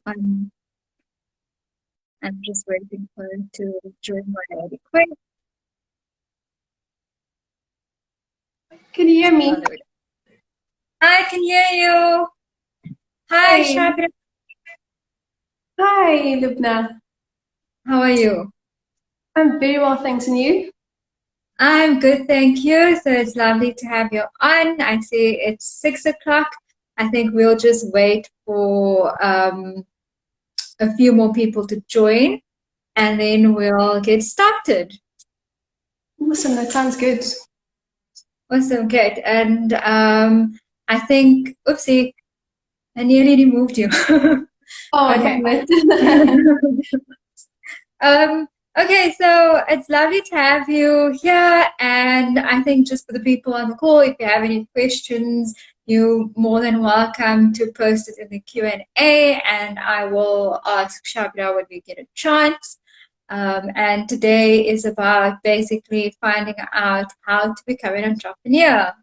I'm, I'm just waiting for it to join my request. Can you hear Oh, me? there we go. I can hear you. Hi, Hi. Shabira. Hi, Lubna. How are you? I'm very well, thanks. And you? I'm good, thank you. So it's lovely to have you on. I see it's 6 o'clock. I think we'll just wait for a few more people to join and then we'll get started. Awesome, that sounds good. Awesome, good. And I think, oopsie, I nearly removed you. Oh, Okay. damn it. Um, okay, so it's lovely to have you here. And I think just for the people on the call, if you have any questions, you're more than welcome to post it in the Q&A, and I will ask Shabra when we get a chance. And today is about basically finding out how to become an entrepreneur,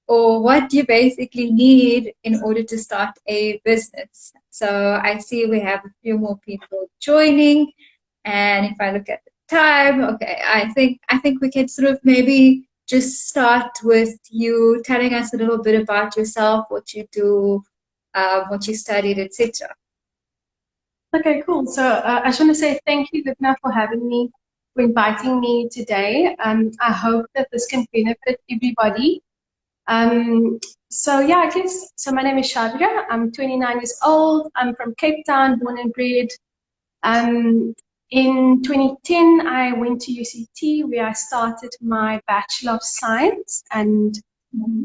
or what you basically need in order to start a business. So I see we have a few more people joining. And if I look at the time, okay, I think we can sort of maybe just start with you telling us a little bit about yourself, what you do, what you studied, etc. Okay, cool. So I just want to say thank you, Lubna, for having me, for inviting me today. I hope that this can benefit everybody. So yeah, I guess, so my name is Shabira. I'm 29 years old. I'm from Cape Town, born and bred. Um, in 2010, I went to UCT where I started my Bachelor of Science, and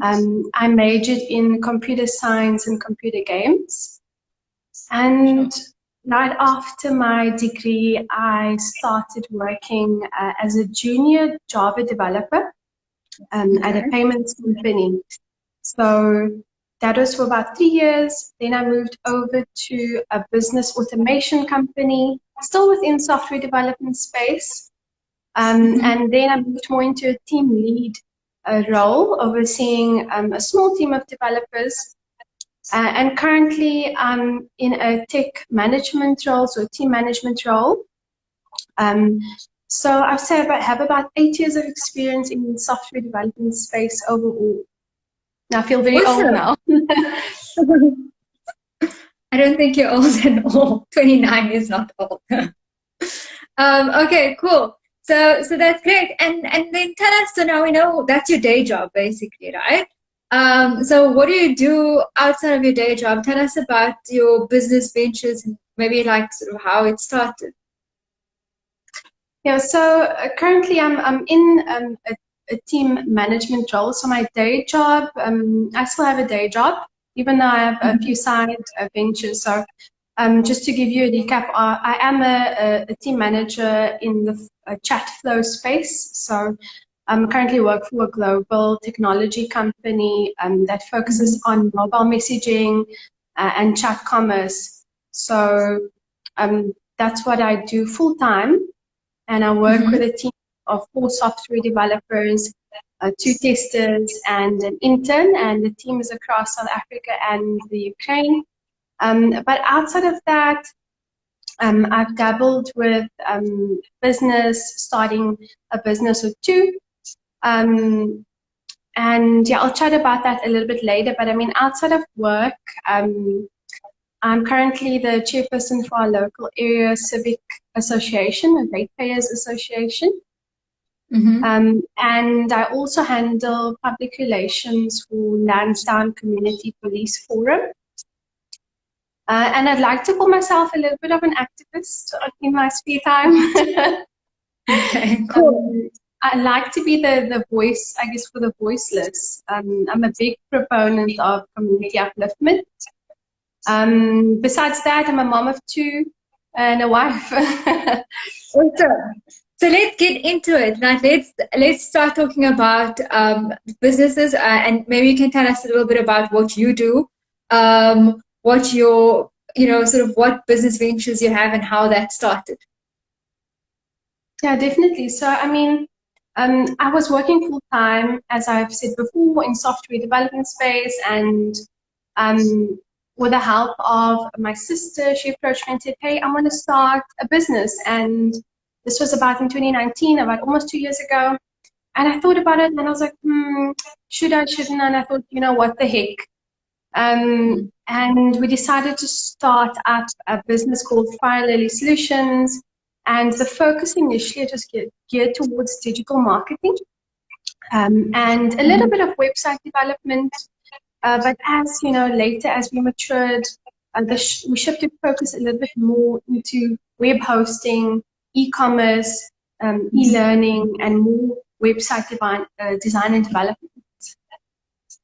I majored in computer science and computer games. And right after my degree, I started working as a junior Java developer at a Okay. payments company. So that was for about 3 years. Then I moved over to a business automation company, still within software development space. And then I moved more into a team lead role, overseeing a small team of developers. And currently I'm in a tech management role, so a team management role. Um, so I'd say I have about 8 years of experience in software development space overall. I feel very old Awesome. now. I don't think you're old at all. 29 is not old. Okay, cool. So that's great. And then tell us, so now we know that's your day job basically, right? So what do you do outside of your day job? Tell us about your business ventures and maybe like sort of how it started. Yeah, so currently I'm in a team management role. So my day job, I still have a day job, even though I have a few side ventures. So just to give you a recap, I am a team manager in the chat flow space. So I'm currently work for a global technology company that focuses on mobile messaging and chat commerce. So that's what I do full time, and I work with Mm-hmm. a team of 4 software developers, 2 testers, and an intern, and the team is across South Africa and the Ukraine. But outside of that, I've dabbled with business, starting a business or two. Um, and yeah, I'll chat about that a little bit later. But I mean, outside of work, I'm currently the chairperson for our local area civic association, a ratepayers association. Mm-hmm. And I also handle public relations for Lansdowne Community Police Forum. And I'd like to call myself a little bit of an activist in my spare time. Okay, cool. I like to be the voice, I guess, for the voiceless. I'm a big proponent of community upliftment. Besides that, I'm a mom of 2 and a wife. Awesome. So let's get into it. Like let's start talking about businesses, and maybe you can tell us a little bit about what you do, what your sort of what business ventures you have and how that started. Yeah, definitely. So, I mean, I was working full time, as I've said before, in software development space, and um, with the help of my sister, she approached me and said, hey, I want to start a business. And this was about in 2019, about almost 2 years ago. And I thought about it and I was like, should I, shouldn't I? And I thought, you know, what the heck? And we decided to start up a business called Fire Lily Solutions. And the focus initially was geared towards digital marketing and a little bit of website development. But as you know, later as we matured, we shifted focus a little bit more into web hosting, e-commerce, e-learning, and more website design and development.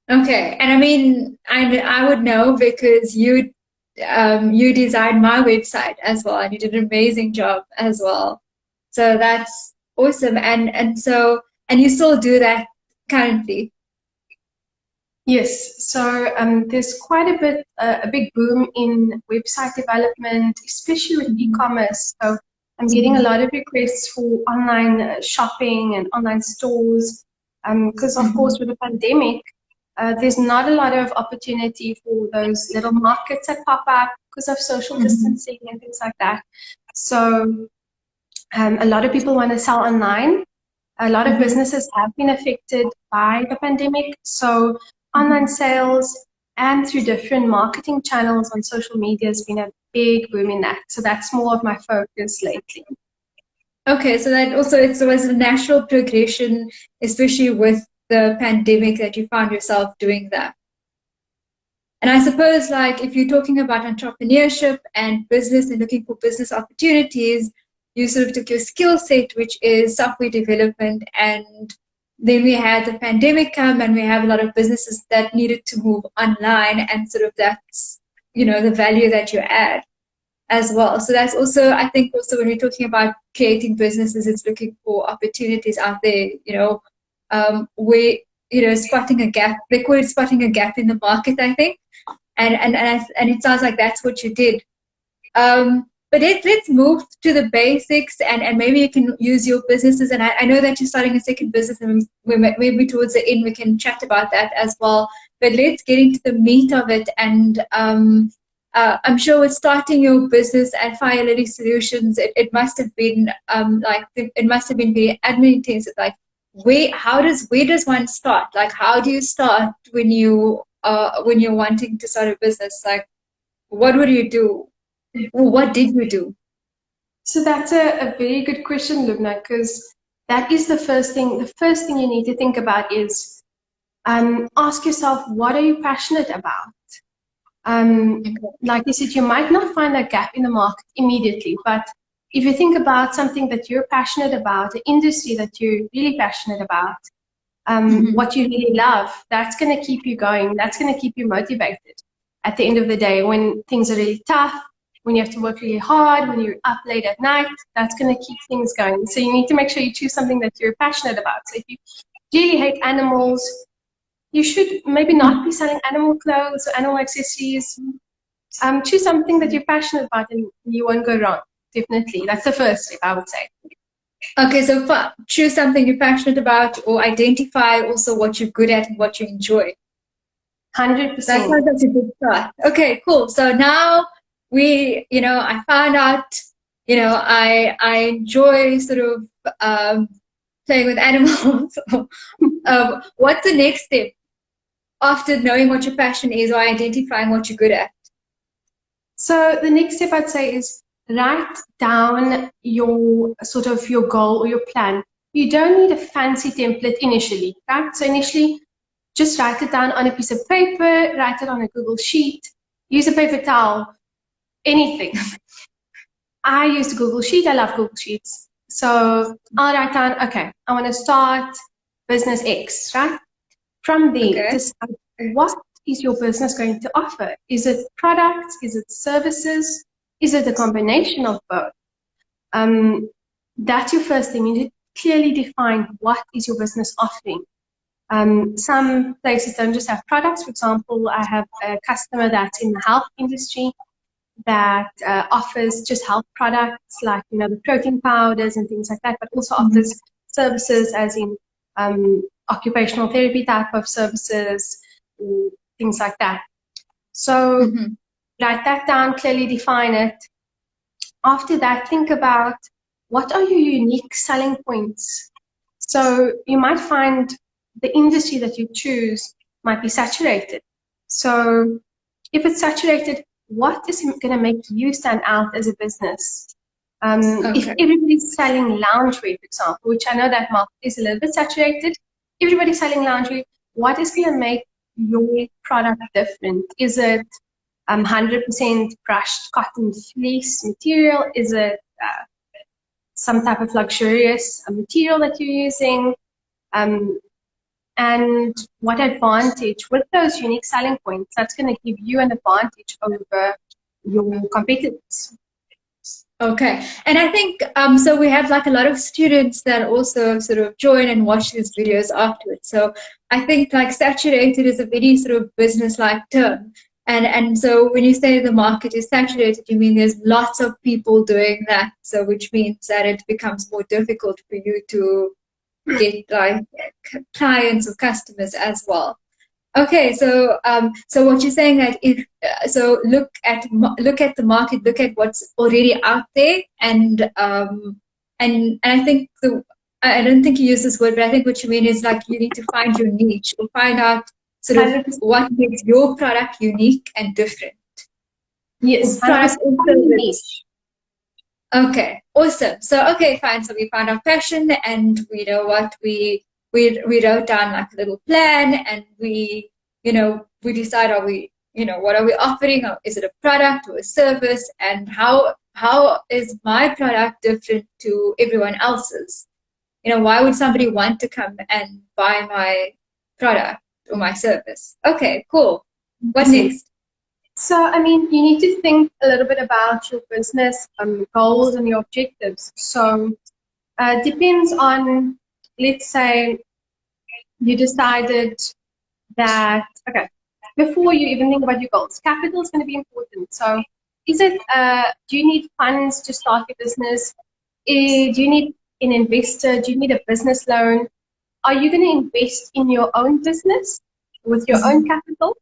Okay, and I mean, I would know because you designed my website as well, and you did an amazing job as well. So that's awesome, and you still do that currently. Yes, so there's quite a big boom in website development, especially with e-commerce. So I'm getting a lot of requests for online shopping and online stores because, of course, with the pandemic, there's not a lot of opportunity for those little markets that pop up because of social distancing and things like that. So a lot of people want to sell online. A lot of businesses have been affected by the pandemic. So online sales and through different marketing channels on social media has been a big boom in that. So that's more of my focus lately. Okay, so that also it was a natural progression, especially with the pandemic, that you found yourself doing that. And I suppose, like, if you're talking about entrepreneurship and business and looking for business opportunities, you sort of took your skill set, which is software development, and then we had the pandemic come and we have a lot of businesses that needed to move online, and sort of that's, you know, the value that you add as well. So that's also, I think also when we're talking about creating businesses, it's looking for opportunities out there, you know, where, you know, spotting a gap. They call it spotting a gap in the market, I think. And it sounds like that's what you did. But let's move to the basics, and maybe you can use your businesses. And I know that you're starting a second business, and maybe towards the end we can chat about that as well. But let's get into the meat of it. And I'm sure with starting your business at Fire Lily Solutions, it must have been it must have been very admin intensive. Like, where does one start? Like, how do you start when you're wanting to start a business? Like, what would you do? What did you do? So that's a very good question, Lubna, because that is the first thing. The first thing you need to think about is ask yourself, what are you passionate about? Like you said, you might not find that gap in the market immediately, but if you think about something that you're passionate about, the industry that you're really passionate about, what you really love, that's going to keep you going. That's going to keep you motivated at the end of the day when things are really tough, when you have to work really hard, when you're up late at night, that's going to keep things going. So you need to make sure you choose something that you're passionate about. So if you really hate animals, you should maybe not be selling animal clothes or animal accessories. Choose something that you're passionate about and you won't go wrong. Definitely. That's the first step, I would say. Okay, so choose something you're passionate about, or identify also what you're good at and what you enjoy. 100%. That's a good start. Okay, cool. So now I found out, I enjoy sort of playing with animals. What's the next step after knowing what your passion is or identifying what you're good at? So the next step I'd say is write down your goal or your plan. You don't need a fancy template initially, right? So initially, just write it down on a piece of paper, write it on a Google Sheet, use a paper towel, anything. I use Google Sheet. I love Google Sheets. So I'll write down, okay, I want to start business X, right? From there, decide what is your business going to offer? Is it products? Is it services? Is it a combination of both? That's your first thing. You need to clearly define what is your business offering. Some places don't just have products. For example, I have a customer that's in the health industry that offers just health products like, the protein powders and things like that, but also offers services as in occupational therapy type of services, things like that. So write that down, clearly define it. After that, think about what are your unique selling points. So you might find the industry that you choose might be saturated. So if it's saturated, what is going to make you stand out as a business? If everybody's selling lingerie, for example, which I know that market is a little bit saturated, everybody's selling lingerie, what is going to make your product different? Is it 100% brushed cotton fleece material? Is it some type of luxurious material that you're using? And what advantage with those unique selling points that's going to give you an advantage over your competitors? Okay, and I think so we have like a lot of students that also sort of join and watch these videos afterwards. So I think like saturated is a very sort of business-like term. And so when you say the market is saturated, you mean there's lots of people doing that. So which means that it becomes more difficult for you to get like clients or customers as well. Okay, so so what you're saying that if so look at the market, look at what's already out there, and I think I don't think you use this word, but I think what you mean is like you need to find your niche or find out sort of what makes your product unique and different. Yes, product niche. Okay, awesome. So okay, fine. So we found our passion, and we know what we wrote down like a little plan, and we decide, are we, what are we offering? Or is it a product or a service? And how is my product different to everyone else's? Why would somebody want to come and buy my product or my service? Okay, cool. What next? So, I mean, you need to think a little bit about your business goals and your objectives. So, depends on, let's say, you decided that, okay, before you even think about your goals, capital is going to be important. So, is it, do you need funds to start your business? Do you need an investor? Do you need a business loan? Are you going to invest in your own business with your own capital?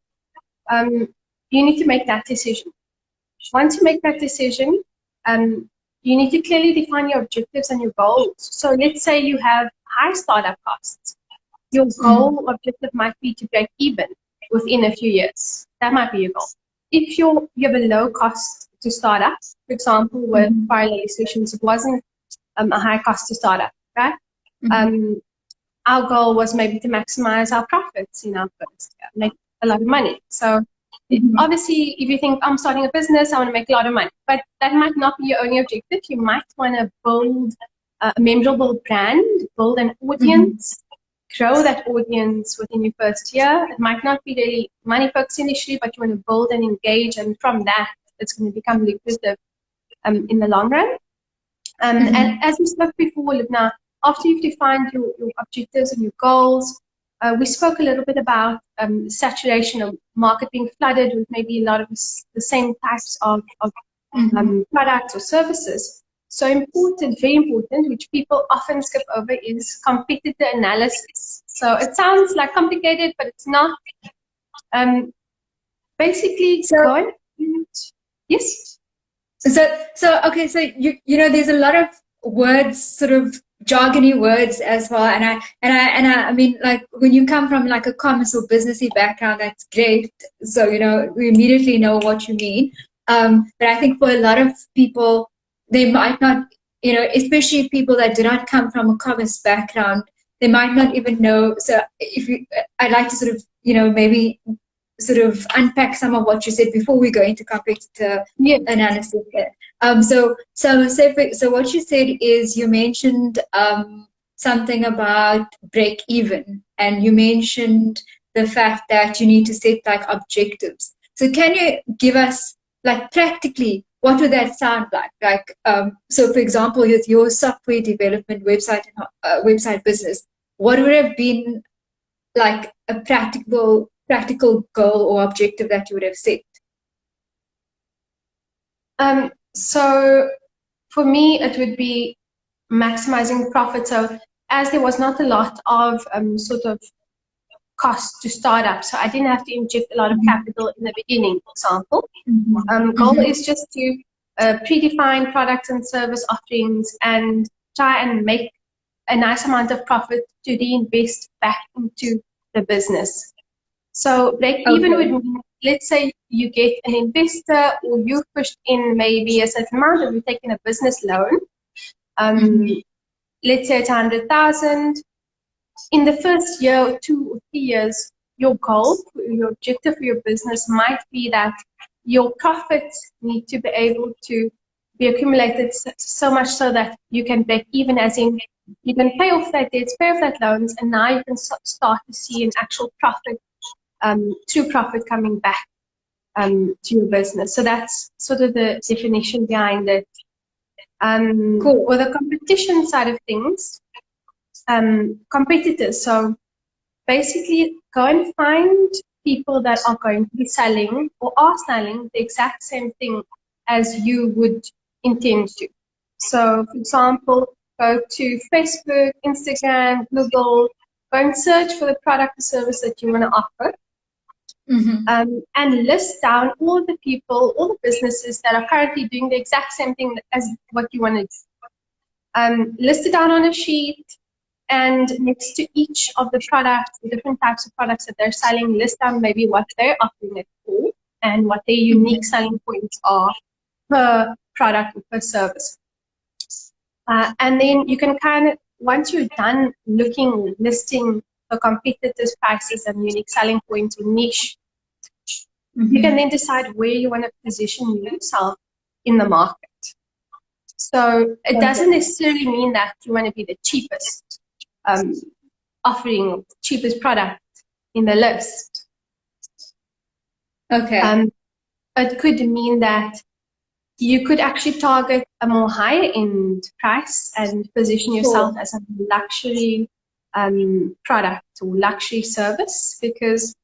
You need to make that decision. Once you make that decision, you need to clearly define your objectives and your goals. So let's say you have high startup costs. Your goal objective might be to break even within a few years. That might be your goal. If you have a low cost to start up, for example, with Parallel Solutions, it wasn't a high cost to start up, right? Our goal was maybe to maximize our profits in our first year, make a lot of money. So obviously, if you think I'm starting a business, I want to make a lot of money, but that might not be your only objective. You might want to build a memorable brand, build an audience, grow that audience within your first year. It might not be really money focused initially, but you want to build and engage, and from that, it's going to become lucrative in the long run. And as we spoke before, Lubna, after you've defined your objectives and your goals, we spoke a little bit about saturation of market being flooded with maybe a lot of the same types of products or services. So important, very important, which people often skip over, is competitor analysis. So it sounds like complicated, but it's not. Basically, yes. So okay, so there's a lot of words, sort of jargony words as well, and I mean, like when you come from like a commerce or businessy background, that's great. So we immediately know what you mean. But I think for a lot of people, they might not, especially people that do not come from a commerce background, they might not even know. So I'd like to sort of maybe sort of unpack some of what you said before we go into competitor analysis. So what you said is you mentioned something about break even, and you mentioned the fact that you need to set like objectives. So can you give us like practically what would that sound like? Like so for example, with your software development website business, what would have been like a practical goal or objective that you would have set? So for me, it would be maximizing profit. So as there was not a lot of sort of cost to start up. So I didn't have to inject a lot of capital in the beginning, for example. Mm-hmm. Goal is just to predefine products and service offerings and try and make a nice amount of profit to reinvest back into the business. So break even would mean, let's say you get an investor or you've pushed in maybe a certain amount, or you've taken a business loan. Let's say it's 100,000. In the first year or 2 or 3 years, your goal, your objective for your business might be that your profits need to be able to be accumulated so much so that you can break even, as in you can pay off that debts, pay off that loans, and now you can start to see an actual profit, true profit coming back to your business. So that's sort of the definition behind it. Cool. With the competition side of things, competitors. So basically go and find people that are going to be selling or are selling the exact same thing as you would intend to. So for example, go to Facebook, Instagram, Google, go and search for the product or service that you want to offer. And list down all the people, all the businesses that are currently doing the exact same thing as what you want to do. List it down on a sheet, and next to each of the products, the different types of products that they're selling, list down maybe what they're offering it for and what their unique selling points are per product or per service. And then you can kind of, once you're done looking, listing the competitors' prices and unique selling points or niche, you can then decide where you want to position yourself in the market. So it doesn't necessarily mean that you want to be the cheapest offering, cheapest product in the list. It could mean that you could actually target a more high-end price and position yourself as a luxury product or luxury service, because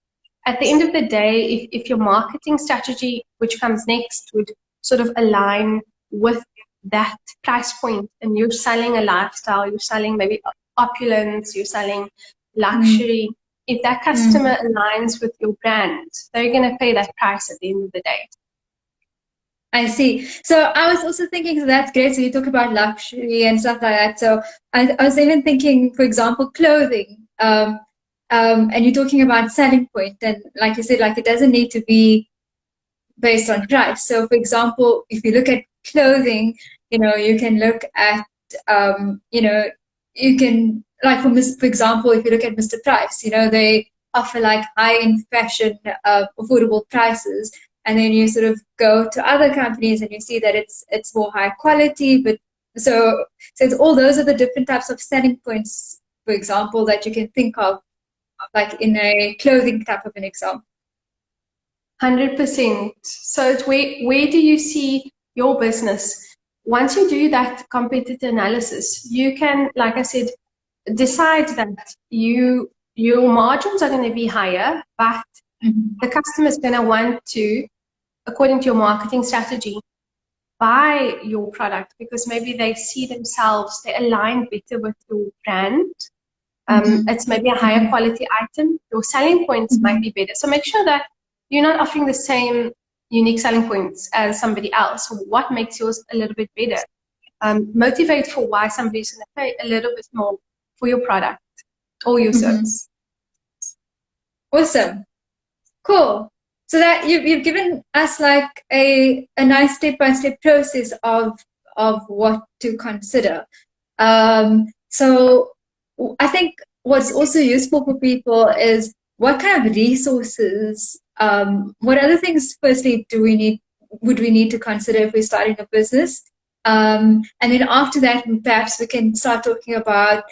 at the end of the day, if your marketing strategy, which comes next, would sort of align with that price point, and you're selling a lifestyle, you're selling maybe opulence, you're selling luxury, if that customer aligns with your brand, they're going to pay that price at the end of the day. I see. So I was also thinking, so that's great. So you talk about luxury and stuff like that. So I was even thinking, for example, clothing. And you're talking about selling point, and like you said, like it doesn't need to be based on price. So for example, if you look at clothing, you can look at, you can, like for example, if you look at Mr. Price, they offer like high-end fashion, affordable prices. And then you sort of go to other companies and you see that it's more high quality. But so it's all those are the different types of selling points, for example, that you can think of, like in a clothing type of an example. 100%. So it's where do you see your business? Once you do that competitor analysis, you can, like I said, decide that your margins are going to be higher, but the customer is going to want to, according to your marketing strategy, buy your product because maybe they see themselves, they align better with your brand. It's maybe a higher quality item. Your selling points might be better. So make sure that you're not offering the same unique selling points as somebody else. What makes yours a little bit better? Motivate for why somebody's going to pay a little bit more for your product or your service. Awesome. Cool. So that you've given us like a nice step-by-step process of what to consider. So I think what's also useful for people is what kind of resources, what other things firstly would we need to consider if we're starting a business? And then after that, perhaps we can start talking about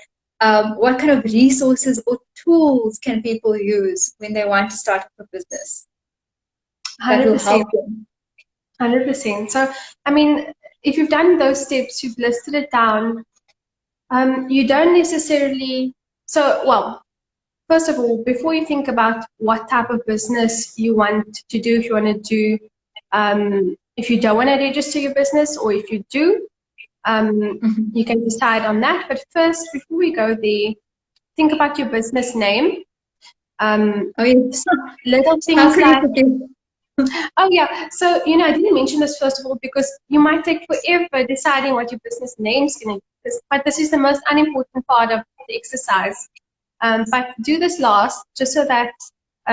what kind of resources or tools can people use when they want to start up a business that will help them. 100%. So, I mean, if you've done those steps, you've listed it down, you don't necessarily, first of all, before you think about what type of business you want to do, if you want to do, if you don't want to register your business, or if you do, you can decide on that. But first, before we go there, think about your business name. Oh, yes. So little How things could you like, forget? oh yeah, so I didn't mention this first of all because you might take forever deciding what your business name is going to be, but this is the most unimportant part of the exercise. But do this last, just so that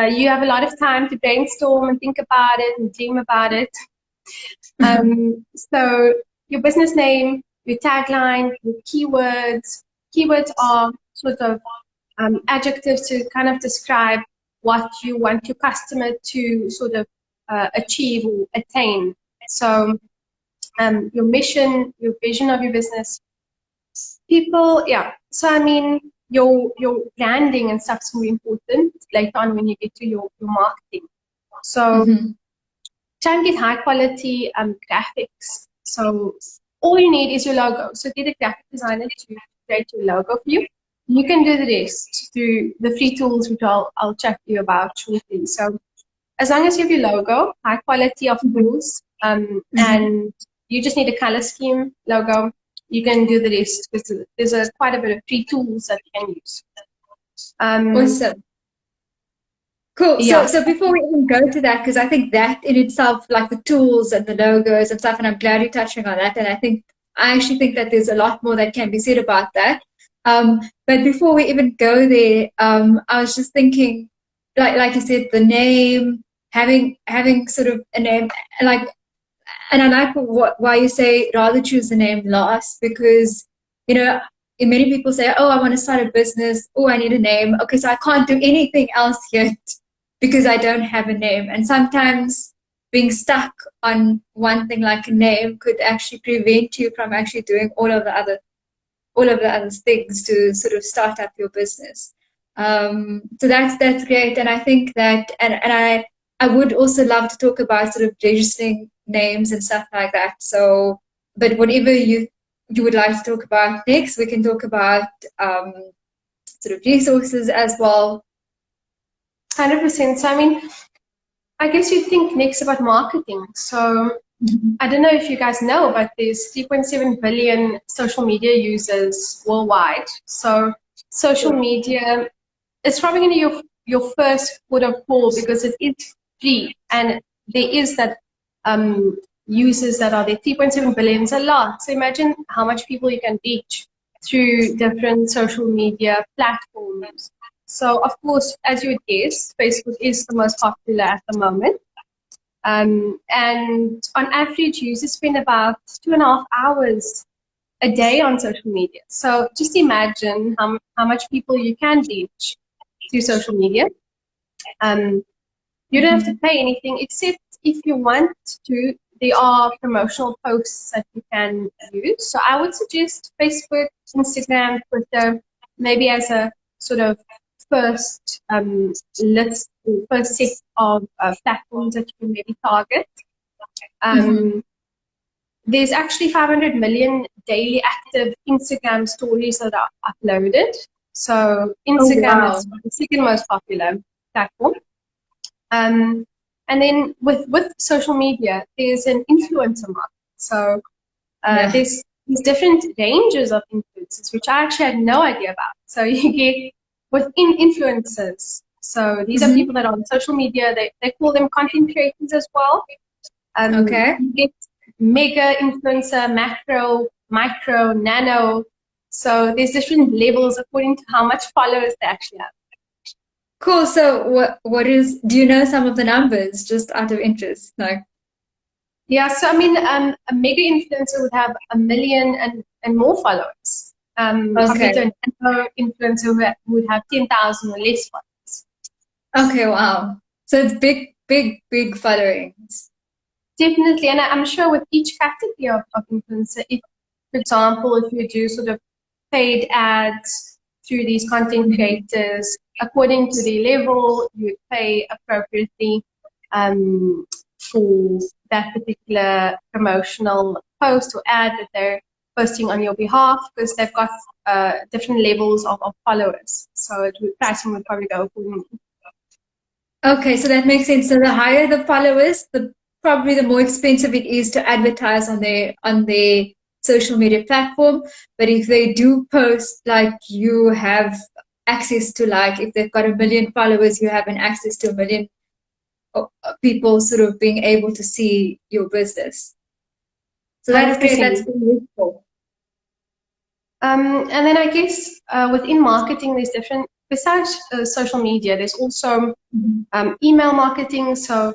you have a lot of time to brainstorm and think about it and dream about it. So your business name, your tagline, your keywords. Keywords are sort of adjectives to kind of describe what you want your customer to sort of achieve or attain. So your mission, your vision of your business, people, yeah. So I mean, your branding and stuff's really important later on when you get to your marketing. So try and get high quality graphics. So all you need is your logo. So get a graphic designer to create your logo for you. You can do the rest through the free tools, which I'll chat to you about shortly. So as long as you have your logo, high quality of tools, and you just need a color scheme logo, you can do the rest because there's quite a bit of free tools that you can use. Awesome. Cool. Yeah. So before we even go to that, because I think that in itself, like the tools and the logos and stuff, and I'm glad you're touching on that. And I actually think that there's a lot more that can be said about that. But before we even go there, I was just thinking, like you said, the name, having sort of a name, like, and I like why you say rather choose the name last, because many people say, oh, I want to start a business. Oh, I need a name. Okay, so I can't do anything else yet because I don't have a name. And sometimes being stuck on one thing like a name could actually prevent you from actually doing all of the other things to sort of start up your business. So that's great. And I think that, and I would also love to talk about sort of registering names and stuff like that. So, but whatever you would like to talk about next, we can talk about sort of resources as well. 100%. So, I mean, I guess you think next about marketing. So, I don't know if you guys know, but there's 3.7 billion social media users worldwide. So, social media is probably going to be your first port of call because it is free, and there is that users that are there. 3.7 billion is a lot. So, imagine how much people you can reach through different social media platforms. So, of course, as you would guess, Facebook is the most popular at the moment. And on average, users spend about 2.5 hours a day on social media. So just imagine how much people you can reach through social media. You don't have to pay anything except if you want to. There are promotional posts that you can use. So I would suggest Facebook, Instagram, Twitter, maybe as a sort of first first set of platforms that you can maybe target. There's actually 500 million daily active Instagram stories that are uploaded. So Instagram is the second most popular platform. And then with social media, there's an influencer market. So there's different ranges of influencers, which I actually had no idea about. So you get within influencers. So these are people that are on social media. They call them content creators as well. You get mega influencer, macro, micro, nano. So there's different levels according to how much followers they actually have. Cool. So do you know some of the numbers just out of interest? No. Yeah, so I mean, a mega influencer would have 1 million and more followers. Compared to an influencer who would have 10,000 or less followers. Okay, wow. So it's big followings. Definitely, and I'm sure with each category of influencer, if, for example, if you do sort of paid ads through these content creators, according to their level, you would pay appropriately for that particular promotional post or ad that they're posting on your behalf, because they've got different levels of followers. So pricing would probably go accordingly. Okay, so that makes sense. So the higher the followers, probably the more expensive it is to advertise on their social media platform. But if they do post like you have access to, like, if they've got 1 million followers, you have an access to 1 million people sort of being able to see your business. So that's great. 100%. That's very useful. And then I guess within marketing, there's different, besides social media, there's also email marketing. So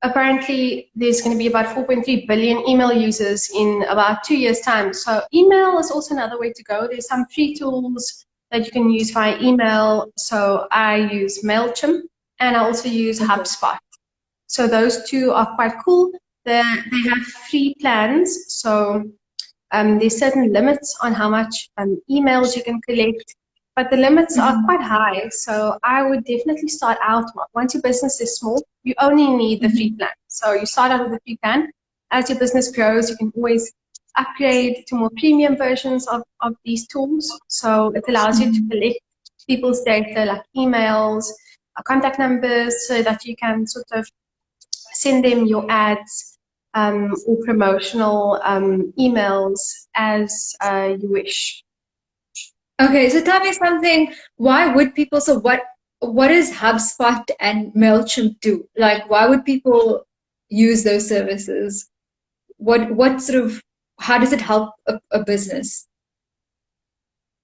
apparently there's going to be about 4.3 billion email users in about 2 years' time. So email is also another way to go. There's some free tools that you can use via email. So I use MailChimp and I also use HubSpot. So those two are quite cool. They have free plans. So there's certain limits on how much emails you can collect, but the limits are quite high. So I would definitely start out, once your business is small, you only need the free plan. So you start out with the free plan. As your business grows, you can always upgrade to more premium versions of these tools. So it allows you to collect people's data like emails, contact numbers, so that you can sort of send them your ads or promotional emails as you wish. Okay, so tell me something. Why would people? So what does HubSpot and MailChimp do? Like, why would people use those services? What sort of, how does it help a business?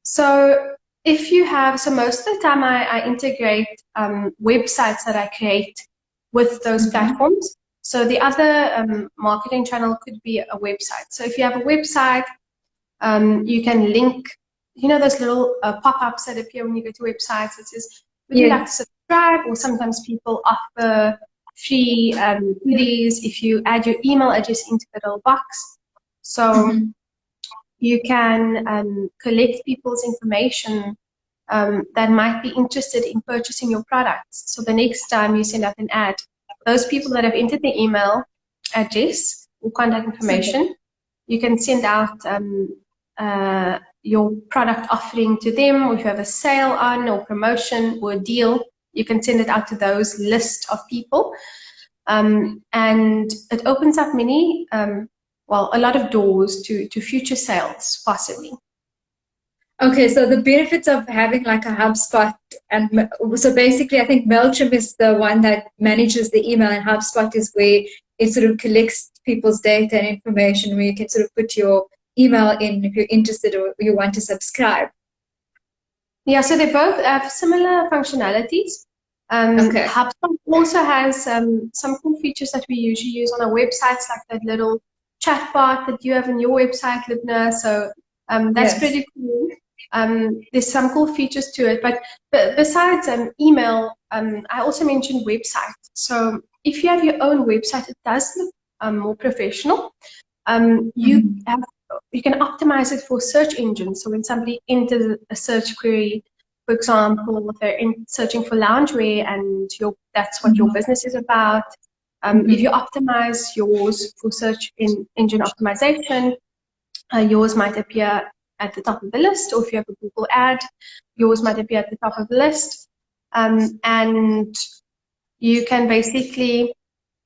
So if you have, so most of the time I integrate websites that I create with those platforms. So the other marketing channel could be a website. So if you have a website, you can link, you know, those little pop-ups that appear when you go to websites. It says, would you like to subscribe? Or sometimes people offer free goodies if you add your email address into the little box. So you can collect people's information that might be interested in purchasing your products. So the next time you send out an ad, those people that have entered the email address or contact information, you can send out your product offering to them, or if you have a sale on or promotion or a deal, you can send it out to those list of people. And it opens up many, well, a lot of doors to future sales, possibly. Okay, so the benefits of having like a HubSpot, and so basically I think MailChimp is the one that manages the email, and HubSpot is where it sort of collects people's data and information, where you can sort of put your email in if you're interested or you want to subscribe. Yeah, so they both have similar functionalities. Okay. HubSpot also has some cool features that we usually use on our websites, like that little chat bot that you have on your website, Lubna. So that's pretty cool. There's some cool features to it, but besides email, I also mentioned website. So if you have your own website, it does look more professional. You can optimize it for search engines. So when somebody enters a search query, for example, if they're searching for loungewear and that's what your business is about, if you optimize yours for search engine optimization, yours might appear at the top of the list, or if you have a Google ad, yours might appear at the top of the list. And you can basically,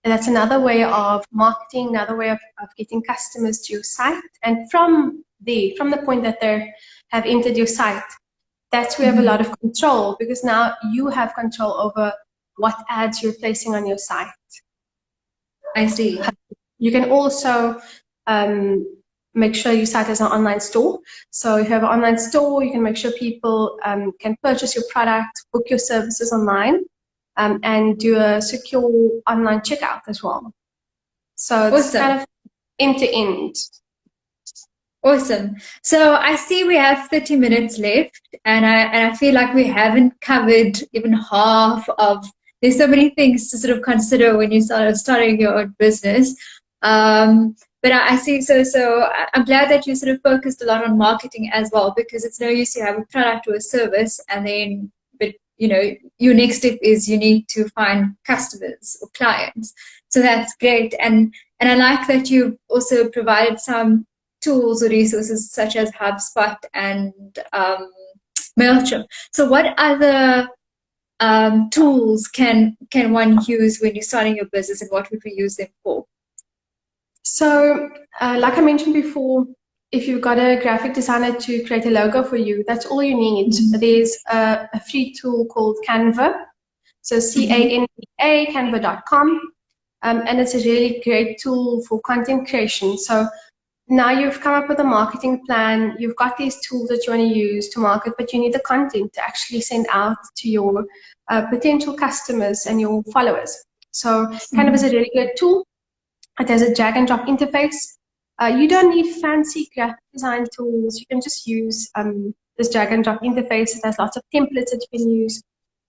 that's another way of marketing, another way of getting customers to your site. And from the point that they have entered your site, that's where you have a lot of control, because now you have control over what ads you're placing on your site. I see. You can also make sure your site has an online store. So if you have an online store, you can make sure people can purchase your product, book your services online, and do a secure online checkout as well. So it's kind of end to end. Awesome. So I see we have 30 minutes left, and I feel like we haven't covered even half of. There's so many things to sort of consider when you start starting your own business. But I see. So I'm glad that you sort of focused a lot on marketing as well, because it's no use you have a product or a service, and then, but you know, your next step is you need to find customers or clients. So that's great, and I like that you also provided some tools or resources such as HubSpot and MailChimp. So what other tools can one use when you're starting your business, and what would we use them for? So like I mentioned before, if you've got a graphic designer to create a logo for you, that's all you need. There's a free tool called Canva. So Canva, canva.com. And it's a really great tool for content creation. So now you've come up with a marketing plan, you've got these tools that you want to use to market, but you need the content to actually send out to your potential customers and your followers. So Canva is a really good tool. It has a drag and drop interface. You don't need fancy graphic design tools. You can just use this drag and drop interface. It has lots of templates that you can use.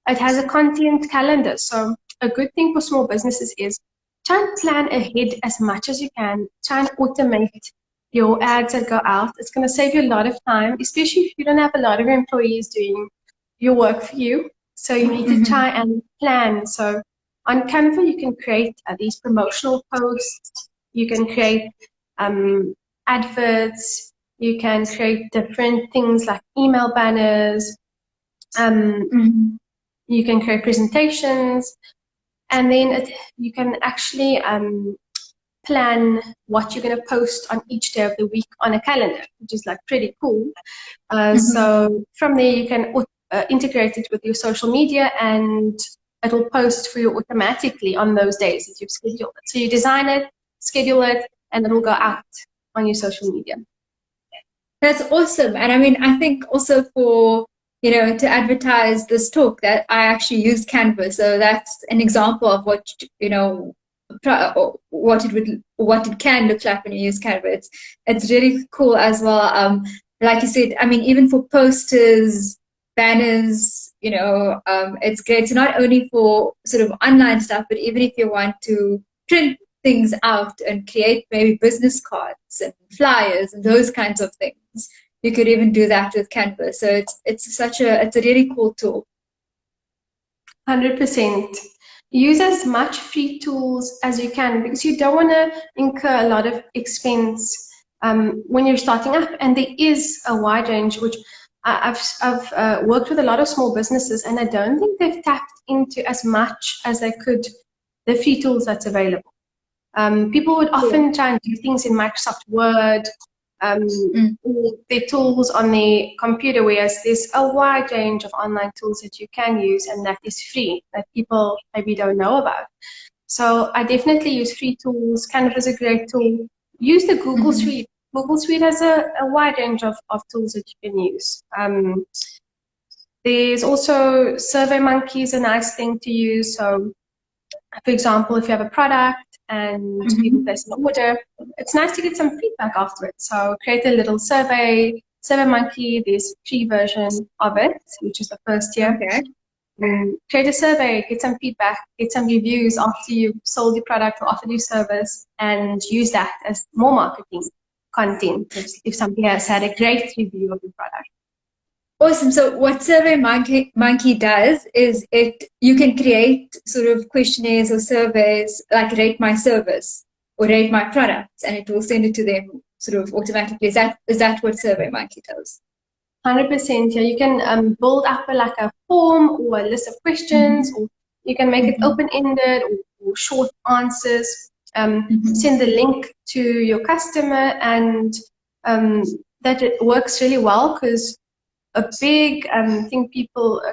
It has a content calendar. So a good thing for small businesses is try and plan ahead as much as you can. Try and automate your ads that go out. It's going to save you a lot of time, especially if you don't have a lot of employees doing your work for you. So you need to try and plan. So on Canva, you can create these promotional posts. You can create adverts. You can create different things like email banners. You can create presentations. And then you can actually plan what you're going to post on each day of the week on a calendar, which is like pretty cool. So from there, you can integrate it with your social media, and it will post for you automatically on those days that you've scheduled it. So you design it, schedule it, and it will go out on your social media. That's awesome. And I mean, I think also for, to advertise this talk, that I actually used Canva. So that's an example of what, what it can look like when you use Canva. It's really cool as well. Like you said, I mean, even for posters, banners, it's great. So not only for sort of online stuff, but even if you want to print things out and create maybe business cards and flyers and those kinds of things, you could even do that with Canva. So it's a really cool tool. 100%. Use as much free tools as you can, because you don't want to incur a lot of expense when you're starting up. And there is a wide range, which I've worked with a lot of small businesses, and I don't think they've tapped into as much as they could the free tools that's available. People would often try and do things in Microsoft Word, or their tools on their computer, whereas there's a wide range of online tools that you can use and that is free, that people maybe don't know about. So I definitely use free tools. Canva is a great tool. Use the Google Suite. Google Suite has a wide range of tools that you can use. There's also SurveyMonkey is a nice thing to use. So, for example, if you have a product and people place an order, it's nice to get some feedback afterwards. So create a little survey. SurveyMonkey, there's a free version of it, which is the first tier. Create a survey, get some feedback, get some reviews after you've sold your product or offered your service, and use that as more marketing content if somebody has had a great review of your product. Awesome. So what SurveyMonkey does is you can create sort of questionnaires or surveys like rate my service or rate my products, and it will send it to them sort of automatically. Is that what SurveyMonkey does? 100%. Yeah, you can build up like a form or a list of questions, or you can make it open-ended or short answers. Send the link to your customer, and that it works really well, because a big thing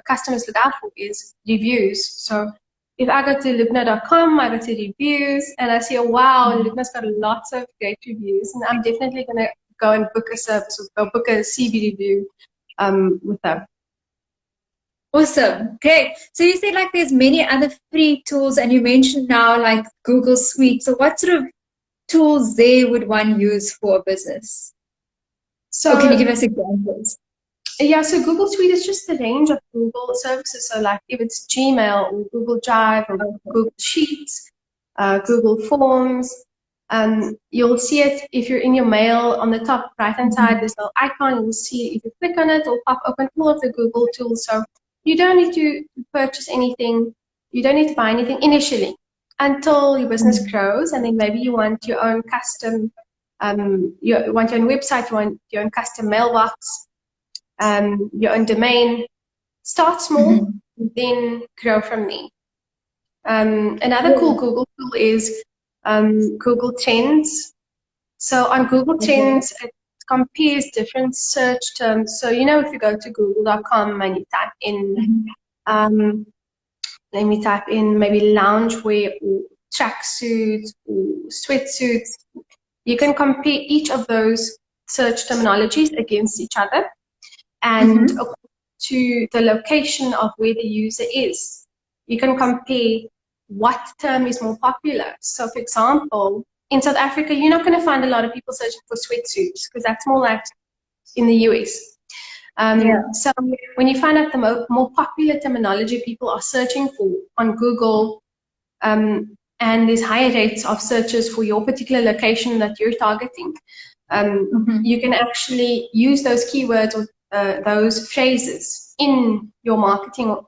customers look out for is reviews. So if I go to Lubna.com, I go to reviews, and I see, oh, wow, Lubna's got lots of great reviews, and I'm definitely going to go and book a service or go book a CB review with them. Awesome. Great. So you said like there's many other free tools, and you mentioned now like Google Suite. So what sort of tools there would one use for a business? So can you give us examples? Yeah, so Google Suite is just the range of Google services. So like if it's Gmail or Google Drive or Google Sheets, Google Forms, you'll see it if you're in your mail on the top right-hand side, this little icon, you'll see if you click on it, it'll pop open all of the Google tools. So you don't need to purchase anything. You don't need to buy anything initially until your business grows, and then maybe you want your own custom, you want your own website, you want your own custom mailbox, your own domain. Start small, then grow from there. Another cool Google tool is Google Trends. So on Google Trends, compares different search terms. So, you know, if you go to google.com and you type in, let me type in maybe loungewear or tracksuits or sweatsuits, you can compare each of those search terminologies against each other. And according to the location of where the user is, you can compare what term is more popular. So, for example, in South Africa, you're not going to find a lot of people searching for sweatsuits because that's more like in the US. So when you find out the more popular terminology people are searching for on Google, and there's higher rates of searches for your particular location that you're targeting, you can actually use those keywords or those phrases in your marketing or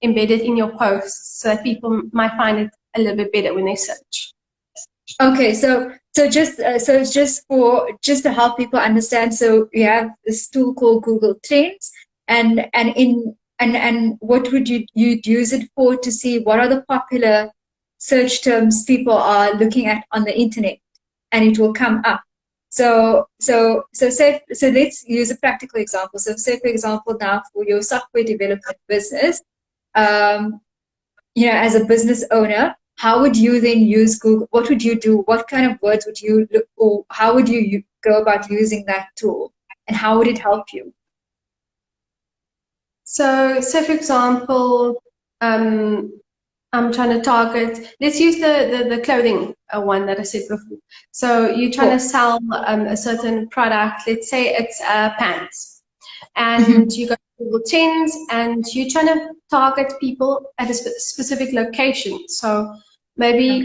embedded in your posts so that people might find it a little bit better when they search. Okay, so just to help people understand, so you have this tool called Google Trends, and what would you'd use it for to see what are the popular search terms people are looking at on the internet, and it will come up. So let's use a practical example. So say, for example, now for your software development business, as a business owner, how would you then use Google? What would you do? What kind of words would you look, or how would you go about using that tool, and how would it help you? So for example, I'm trying to target, let's use the clothing one that I said before. So you're trying to sell a certain product, let's say it's pants, and you go to Google Trends and you're trying to target people at a specific location. So maybe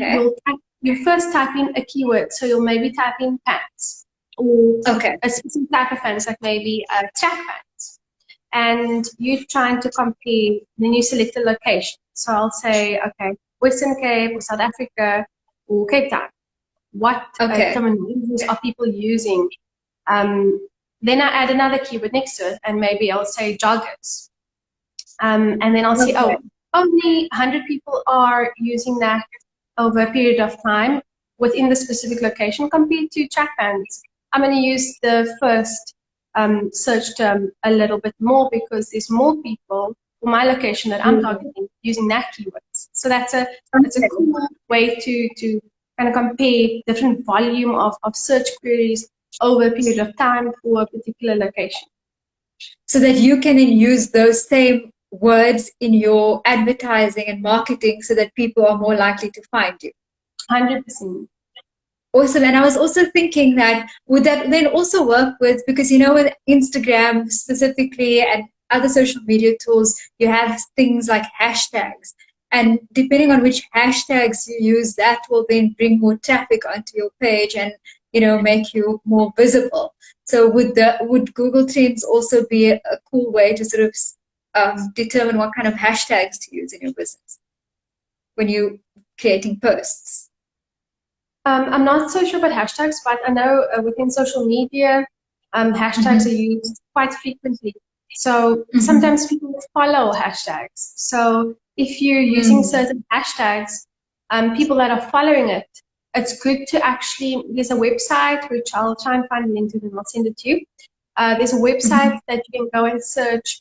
you first type in a keyword, so you'll maybe type in pants, or a specific type of pants, like maybe track pants, and you're trying to compare, then you select a location. So I'll say, okay, Western Cape or South Africa or Cape Town. What terminologies are people using? Then I add another keyword next to it, and maybe I'll say joggers. And then I'll see, only 100 people are using that over a period of time within the specific location compared to track pants. I'm going to use the first search term a little bit more because there's more people for my location that I'm targeting using that keywords. So that's a cool way to kind of compare different volume of search queries over a period of time for a particular location. So that you can then use those same words in your advertising and marketing so that people are more likely to find you. 100%. Awesome. And I was also thinking that would that then also work with, because with Instagram specifically and other social media tools, you have things like hashtags. And depending on which hashtags you use, that will then bring more traffic onto your page and make you more visible. So would Google Trends also be a cool way to sort of determine what kind of hashtags to use in your business when you're creating posts? I'm not so sure about hashtags, but I know within social media, hashtags are used quite frequently. So sometimes people follow hashtags. So if you're using certain hashtags, people that are following it, it's good to actually, there's a website, which I'll try and find a link to, and I'll send it to you. There's a website that you can go and search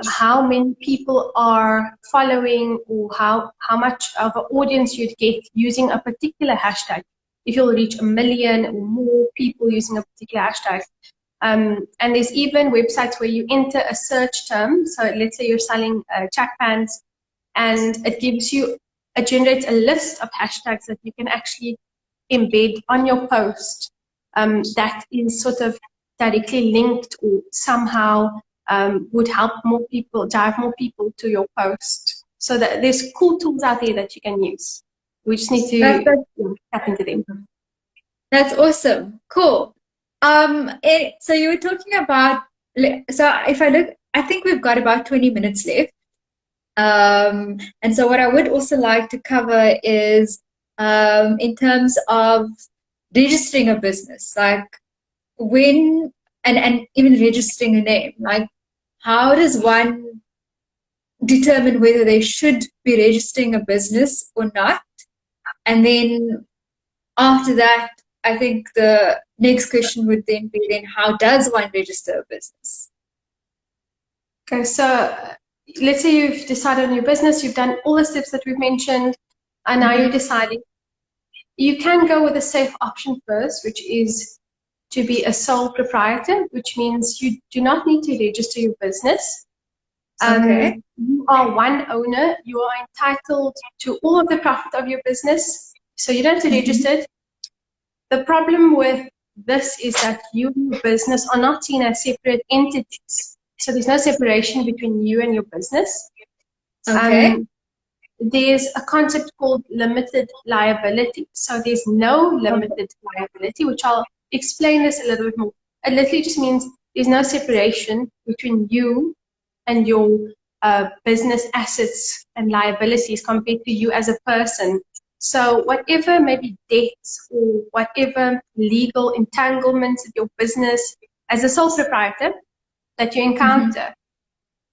how many people are following, or how much of an audience you'd get using a particular hashtag. If you'll reach 1 million or more people using a particular hashtag. And there's even websites where you enter a search term. So let's say you're selling track pants, and it generates a list of hashtags that you can actually embed on your post that is sort of directly linked or somehow would help more people, drive more people to your post. So that there's cool tools out there that you can use. We just need to tap into them. That's awesome. Cool. So you were talking about, so if I look, I think we've got about 20 minutes left. And so what I would also like to cover is in terms of registering a business, like when, and even registering a name, like how does one determine whether they should be registering a business or not? And then after that, I think the next question would then be, then how does one register a business? Okay, so let's say you've decided on your business, you've done all the steps that we've mentioned, and now you're deciding. You can go with a safe option first, which is to be a sole proprietor, which means you do not need to register your business. Okay. You are one owner. You are entitled to all of the profit of your business, so you don't have to register it. The problem with this is that you and your business are not seen as separate entities. So there's no separation between you and your business. Okay. There's a concept called limited liability. So there's no limited liability, which I'll explain this a little bit more. It literally just means there's no separation between you and your business assets and liabilities compared to you as a person. So whatever maybe debts or whatever legal entanglements in your business as a sole proprietor that you encounter,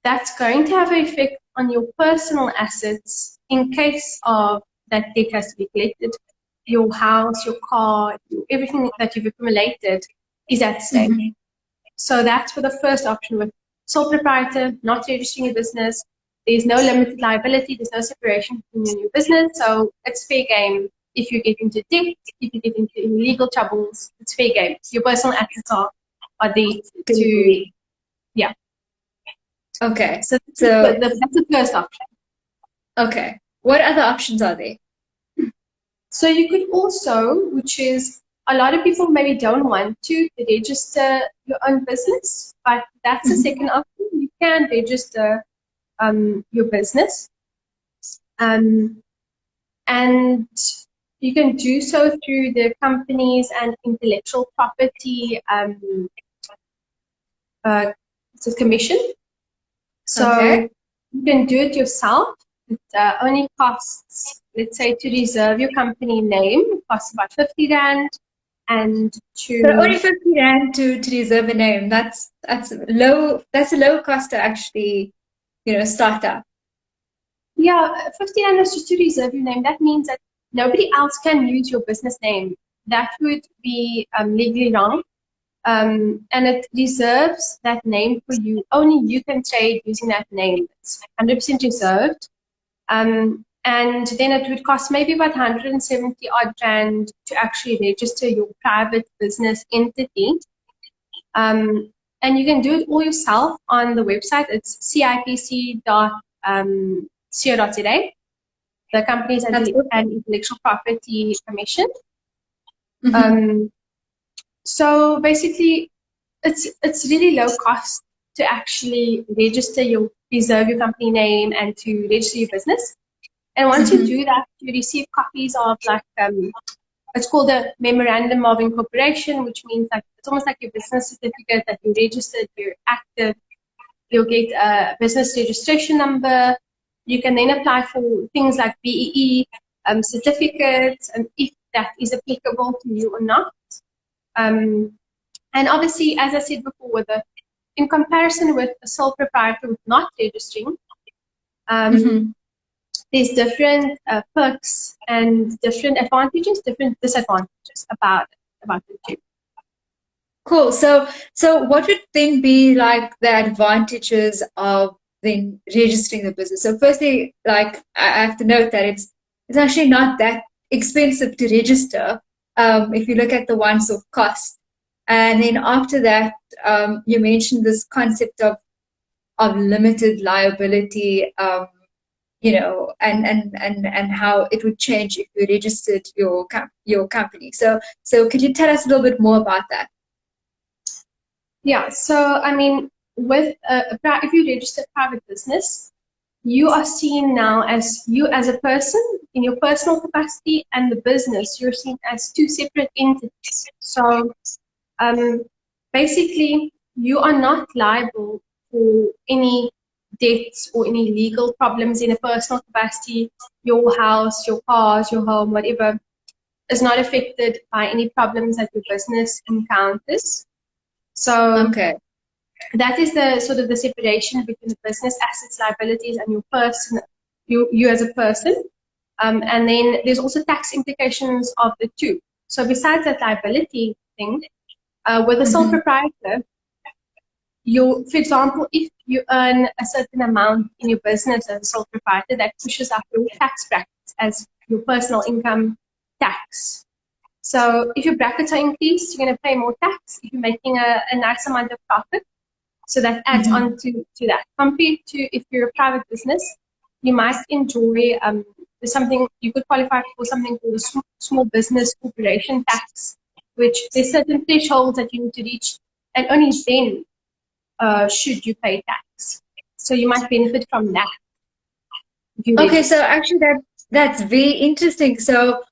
that's going to have an effect on your personal assets in case of that debt has to be collected. Your house, your car, everything that you've accumulated is at stake. So that's for the first option with sole proprietor, not registering a business. There's no limited liability. There's no separation between you and your business. So it's fair game. If you get into debt, if you get into legal troubles, it's fair game. Your personal assets are there to, yeah. Okay. So that's the first option. Okay. What other options are there? So you could also, which is a lot of people maybe don't want to register your own business, but that's the second option. You can register your business. And you can do so through the Companies and Intellectual Property Commission. So you can do it yourself. It only costs, let's say, to reserve your company name, it costs about 50 Rand. And to so only 50 Rand to reserve a name. That's low. That's a low cost to actually, start up. Yeah, 50 Rand is just to reserve your name. That means that nobody else can use your business name. That would be legally wrong. And it reserves that name for you. Only you can trade using that name. It's 100% reserved. And then it would cost maybe about 170 odd Rand to actually register your private business entity. And you can do it all yourself on the website. It's cipc.co.za, the Companies and Intellectual Property Commission. So basically, it's really low cost to actually reserve your company name and to register your business. And once you do that, you receive copies of it's called a Memorandum of Incorporation, which means it's almost like your business certificate that you registered, you're active. You'll get a business registration number. You can then apply for things like BEE certificates, and if that is applicable to you or not. And obviously, as I said before, in comparison with a sole proprietor with not registering, there's different perks and different advantages, different disadvantages about the two. Cool. So what would then be like the advantages of then registering the business? So firstly, I have to note that it's actually not that expensive to register. If you look at the one-off cost, and then after that, you mentioned this concept of limited liability, and how it would change if you registered your company. So could you tell us a little bit more about that? Yeah. So I mean, with if you register a private business, you are seen now as you as a person in your personal capacity, and the business you're seen as two separate entities. So basically, you are not liable for any debts or any legal problems in a personal capacity. Your house, your cars, your home, whatever, is not affected by any problems that your business encounters. So that is the sort of the separation between the business assets, liabilities, and your person, you as a person. And then there's also tax implications of the two. So besides that liability thing, With a sole proprietor, for example, if you earn a certain amount in your business as a sole proprietor, that pushes up your tax brackets as your personal income tax. So if your brackets are increased, you're going to pay more tax if you're making a nice amount of profit. So that adds on to that. Compared to if you're a private business, you might enjoy something, you could qualify for something called a small business corporation tax, which there's certain thresholds that you need to reach, and only then should you pay tax. So you might benefit from that. Okay, so actually that's very interesting. So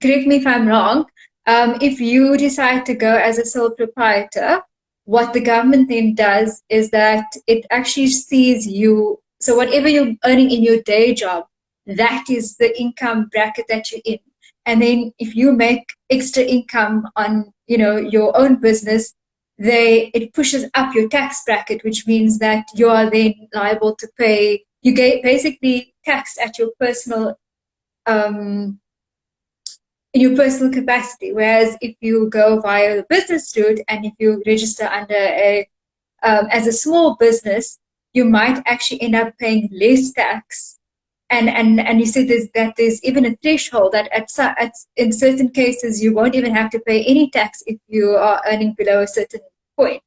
correct me if I'm wrong. If you decide to go as a sole proprietor, what the government then does is that it actually sees you. So whatever you're earning in your day job, that is the income bracket that you're in. And then if you make extra income on, your own business, it pushes up your tax bracket, which means that you are then liable to pay. You get basically taxed at your personal in your personal capacity. Whereas if you go via the business route and if you register under as a small business, you might actually end up paying less tax. And you said there's even a threshold that in certain cases you won't even have to pay any tax if you are earning below a certain point.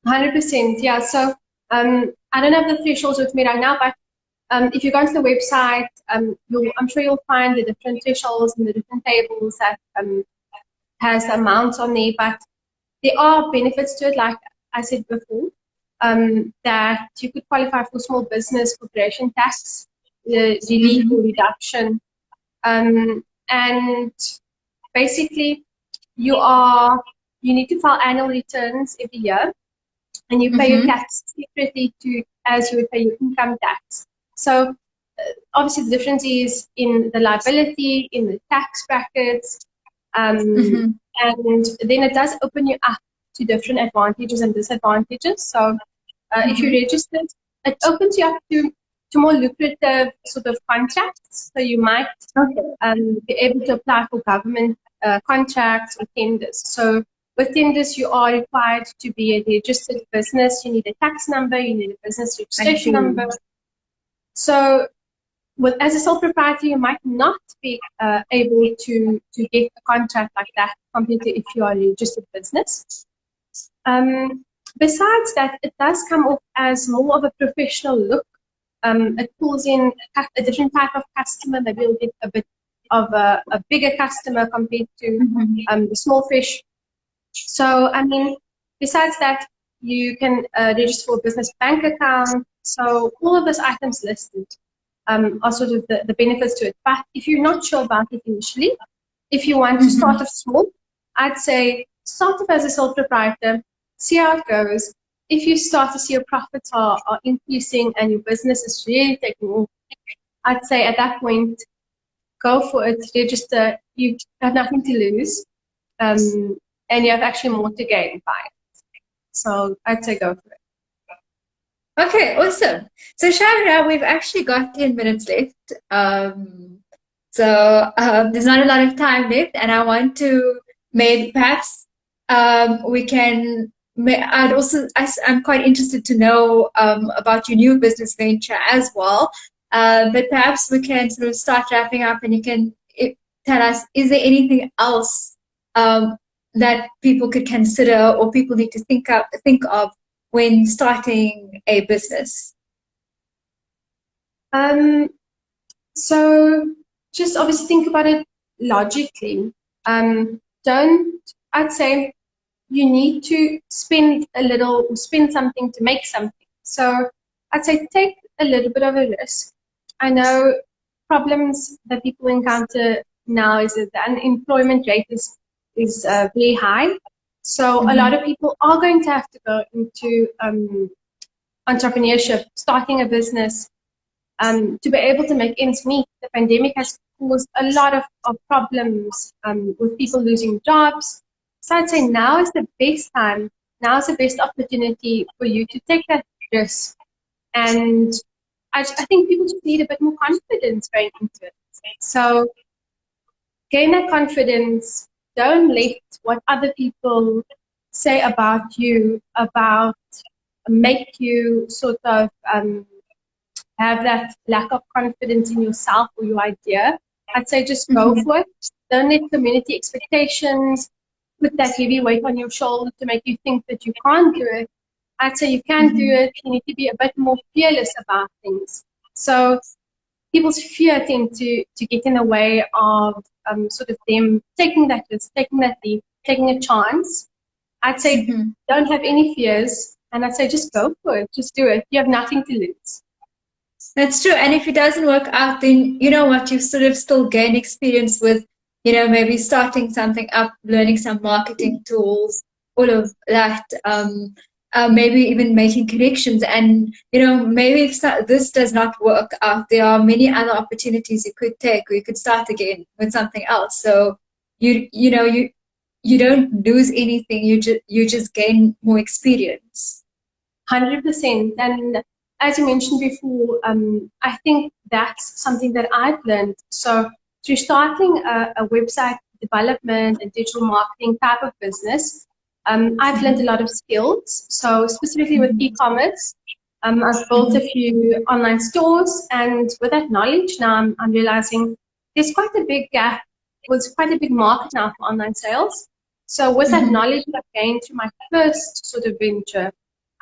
100%, yeah. So I don't have the thresholds with me right now, but if you go to the website, I'm sure you'll find the different thresholds and the different tables that has the amounts on there. But there are benefits to it, like I said before, that you could qualify for small business corporation tax, relief or reduction, and basically you need to file annual returns every year, and you pay your tax separately as you would pay your income tax. So obviously the difference is in the liability, in the tax brackets, and then it does open you up to different advantages and disadvantages. So if you register, it opens you up to more lucrative sort of contracts. So you might be able to apply for government contracts or tenders. So with tenders, you are required to be a registered business. You need a tax number, you need a business registration number. So as a sole proprietor, you might not be able to get a contract like that completely if you are a registered business. Besides that, it does come off as more of a professional look. It pulls in a different type of customer. Maybe you'll get a bit of a bigger customer compared to the small fish. So, I mean, besides that, you can register for a business bank account. So all of those items listed are sort of the benefits to it. But if you're not sure about it initially, if you want to start off small, I'd say start off as a sole proprietor, see how it goes. If you start to see your profits are increasing and your business is really taking off, I'd say at that point, go for it, register. You have nothing to lose, and you have actually more to gain by it. So I'd say go for it. Okay, awesome. So Shavira, we've actually got 10 minutes left. So there's not a lot of time left, and I want to maybe perhaps we can. I'm quite interested to know about your new business venture as well. But perhaps we can sort of start wrapping up, and you can tell us: is there anything else that people could consider or people need to think of when starting a business? So just obviously think about it logically. I'd say you need to spend something to make something. So I'd say take a little bit of a risk. I know problems that people encounter now is that the unemployment rate is very high. So a lot of people are going to have to go into entrepreneurship, starting a business, to be able to make ends meet. The pandemic has caused a lot of problems with people losing jobs. So I'd say now is the best time, now is the best opportunity for you to take that risk. And I think people just need a bit more confidence going into it. So gain that confidence. Don't let what other people say about you, make you sort of have that lack of confidence in yourself or your idea. I'd say just go for it. Don't let community expectations put that heavy weight on your shoulder to make you think that you can't do it. I'd say you can do it. You need to be a bit more fearless about things. So people's fear tend to get in the way of sort of them taking that risk, taking that leap, taking a chance. I'd say don't have any fears, and I'd say just go for it. Just do it. You have nothing to lose. That's true. And if it doesn't work out, then you know what, you sort of still gain experience with, you know, maybe starting something up, learning some marketing tools, all of that. Maybe even making connections. And, you know, maybe if this does not work out, there are many other opportunities you could take, or you could start again with something else. So you know, you don't lose anything. You just gain more experience. 100%. And as you mentioned before, I think that's something that I've learned. So through starting a website development and digital marketing type of business, I've learned a lot of skills. So specifically with e-commerce, I've built a few online stores, and with that knowledge now, I'm realizing there's quite a big gap. There's quite a big market now for online sales. So with that knowledge that I've gained through my first sort of venture,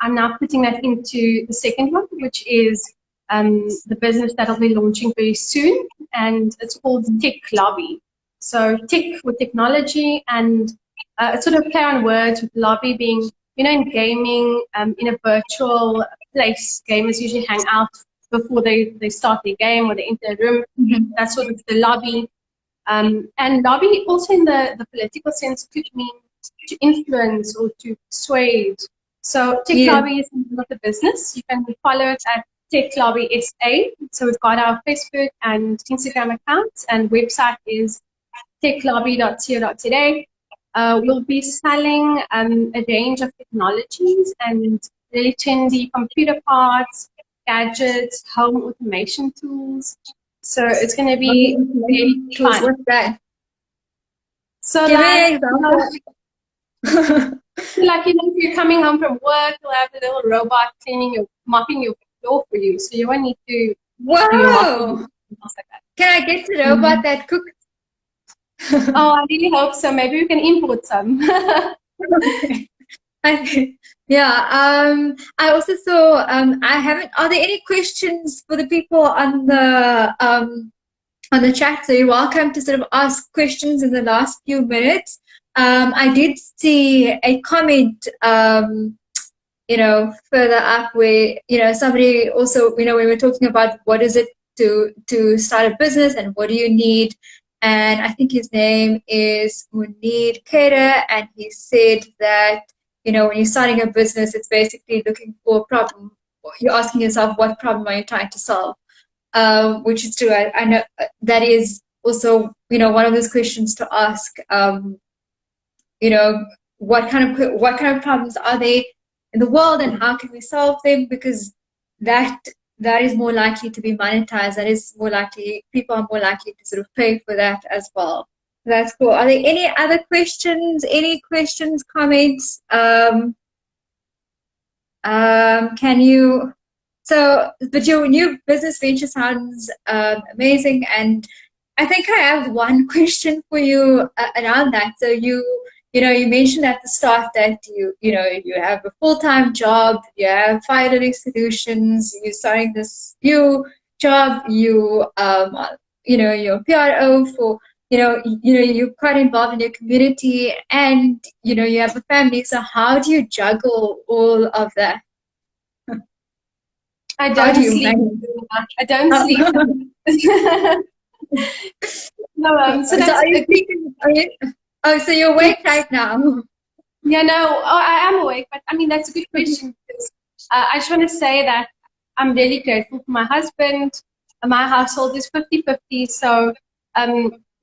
I'm now putting that into the second one, which is the business that I'll be launching very soon, and it's called Tech Lobby. So tech with technology, and it's sort of play on words with lobby being, you know, in gaming, in a virtual place. Gamers usually hang out before they start their game or they enter a room. That's sort of the lobby. And lobby also in the political sense could mean to influence or to persuade. So Tech Lobby is the name of the business. You can follow it at Tech Lobby SA. So we've got our Facebook and Instagram accounts, and website is techlobby.co.za. We'll be selling a range of technologies and really trendy computer parts, gadgets, home automation tools. So it's going to be really fun. What's that? So like, you know, if you're coming home from work, you'll have a little robot mopping your floor for you. So you won't need to. Wow! Like that. Can I get the robot that cooks? Oh, I really hope so. Maybe we can import some. Yeah. I also saw. I haven't. Are there any questions for the people on the chat? So you're welcome to sort of ask questions in the last few minutes. I did see a comment, you know, further up where, you know, somebody also, you know, we were talking about what is it to start a business and what do you need. And I think his name is Munir Kader, and he said that, you know, when you're starting a business, it's basically looking for a problem. You're asking yourself, what problem are you trying to solve? Which is true. I know that is also, you know, one of those questions to ask. You know, what kind of problems are there in the world, and how can we solve them? Because that is more likely to be monetized. That is more likely, people are more likely to sort of pay for that as well. That's cool. Are there any other questions? Any questions, comments? Can you? So, but your new business venture sounds amazing, and I think I have one question for you around that. So you know, you mentioned at the start that you know, you have a full-time job, you have Fire Lyrics Solutions, you're starting this new job, you know, you're a PRO for, you know, you're quite involved in your community, and you know, you have a family. So how do you juggle all of that? I don't sleep. I don't sleep. No, so that's. So you're awake right now? Yeah, no, I am awake, but I mean, that's a good question, because I just want to say that I'm really grateful for my husband. My household is 50-50, so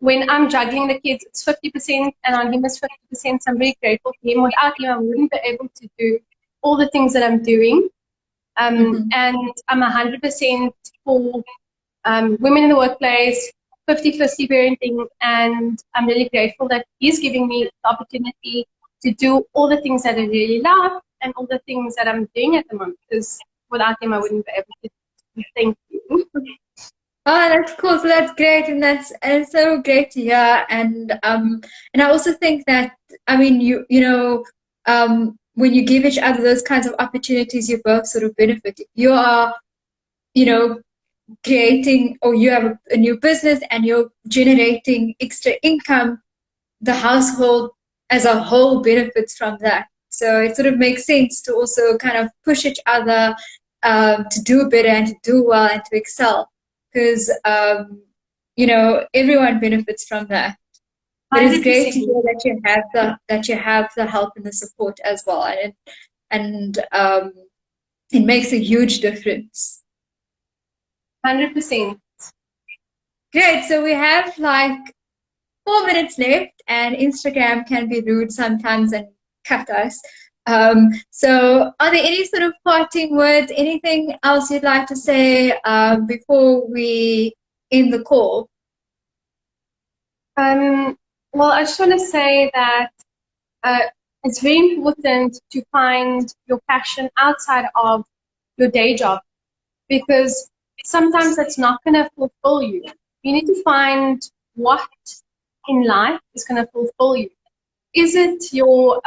when I'm juggling the kids, it's 50%, and on him is 50%, so I'm very grateful for him. Without him, I wouldn't be able to do all the things that I'm doing. And I'm 100% for women in the workplace, 50-50 parenting, and I'm really grateful that he's giving me the opportunity to do all the things that I really love and all the things that I'm doing at the moment, because without him I wouldn't be able to do. Thank you. Oh, that's cool. So that's great, and it's so great to hear. And I also think that, I mean, when you give each other those kinds of opportunities, you both sort of benefit. You are, you know, creating, or you have a new business and you're generating extra income. The household as a whole benefits from that. So it sort of makes sense to also kind of push each other to do better and to do well and to excel, because everyone benefits from that. But it's great to hear that you have the help and the support as well, and it makes a huge difference. 100%. Great. So we have like 4 minutes left, and Instagram can be rude sometimes and cut us. So are there any sort of parting words, anything else you'd like to say before we end the call? Well, I just want to say that it's very important to find your passion outside of your day job, because sometimes that's not going to fulfill you. You need to find what in life is going to fulfill you. Is it your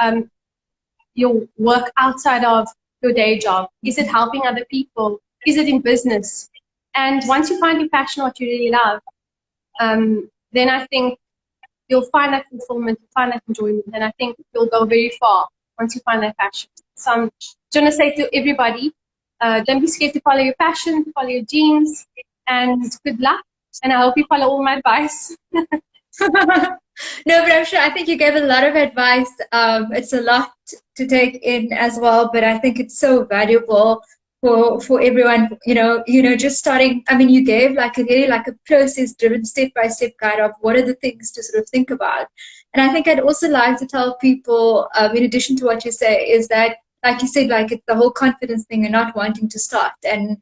work outside of your day job? Is it helping other people? Is it in business? And once you find your passion, what you really love, then I think you'll find that fulfillment, find that enjoyment, and I think you'll go very far once you find that passion. So I'm trying to say to everybody, don't be scared to follow your passion, follow your dreams, and good luck. And I hope you follow all my advice. No, but I'm sure, I think you gave a lot of advice. It's a lot to take in as well, but I think it's so valuable for everyone, just starting. I mean, you gave like a process-driven, step-by-step guide of what are the things to sort of think about. And I think I'd also like to tell people, in addition to what you say, is that, like you said, like it's the whole confidence thing and not wanting to start. And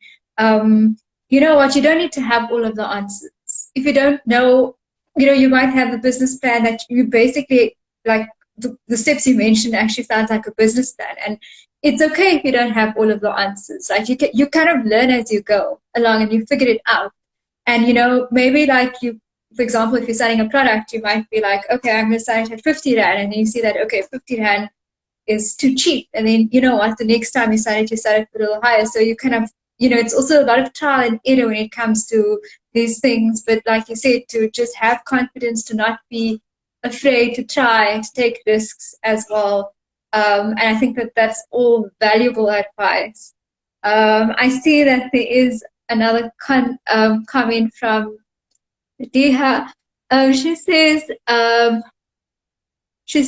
you know what? You don't need to have all of the answers. If you don't know, you might have a business plan that you basically, like the steps you mentioned actually sounds like a business plan. And it's okay if you don't have all of the answers. Like you kind of learn as you go along and you figure it out. And, maybe like for example, if you're selling a product, you might be like, okay, I'm going to sell it at 50 Rand. And then you see that, okay, 50 Rand is too cheap. And then, the next time you sell it a little higher. So you kind of, it's also a lot of trial and error when it comes to these things. But like you said, to just have confidence, to not be afraid to try, to take risks as well. And I think that that's all valuable advice. I see that there is another comment from Deha. She says that she's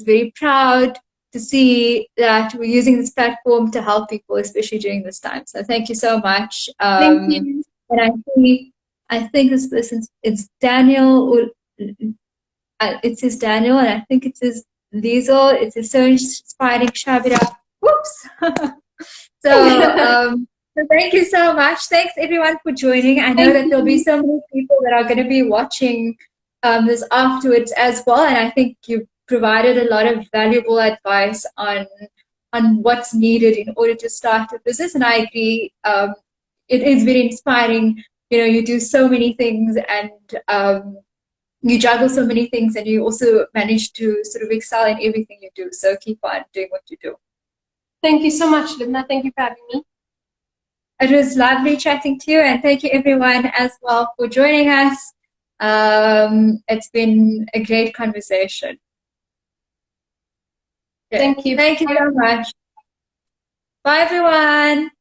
very proud to see that we're using this platform to help people, especially during this time. So thank you so much. Thank you. And I think this person, it's Daniel. It says Daniel, and I think it says Liesel. It says so inspiring, Shabira. Whoops. So thank you so much. Thanks everyone for joining. I know that there'll be so many people that are going to be watching this afterwards as well, and I think you've provided a lot of valuable advice on what's needed in order to start a business. And I agree, it is very inspiring. You do so many things, and you juggle so many things, and you also manage to sort of excel in everything you do. So keep on doing what you do. Thank you so much, Lubna. Thank you for having me. It was lovely chatting to you, and thank you everyone as well for joining us. It's been a great conversation. Thank you. Thank you so much. Bye, everyone.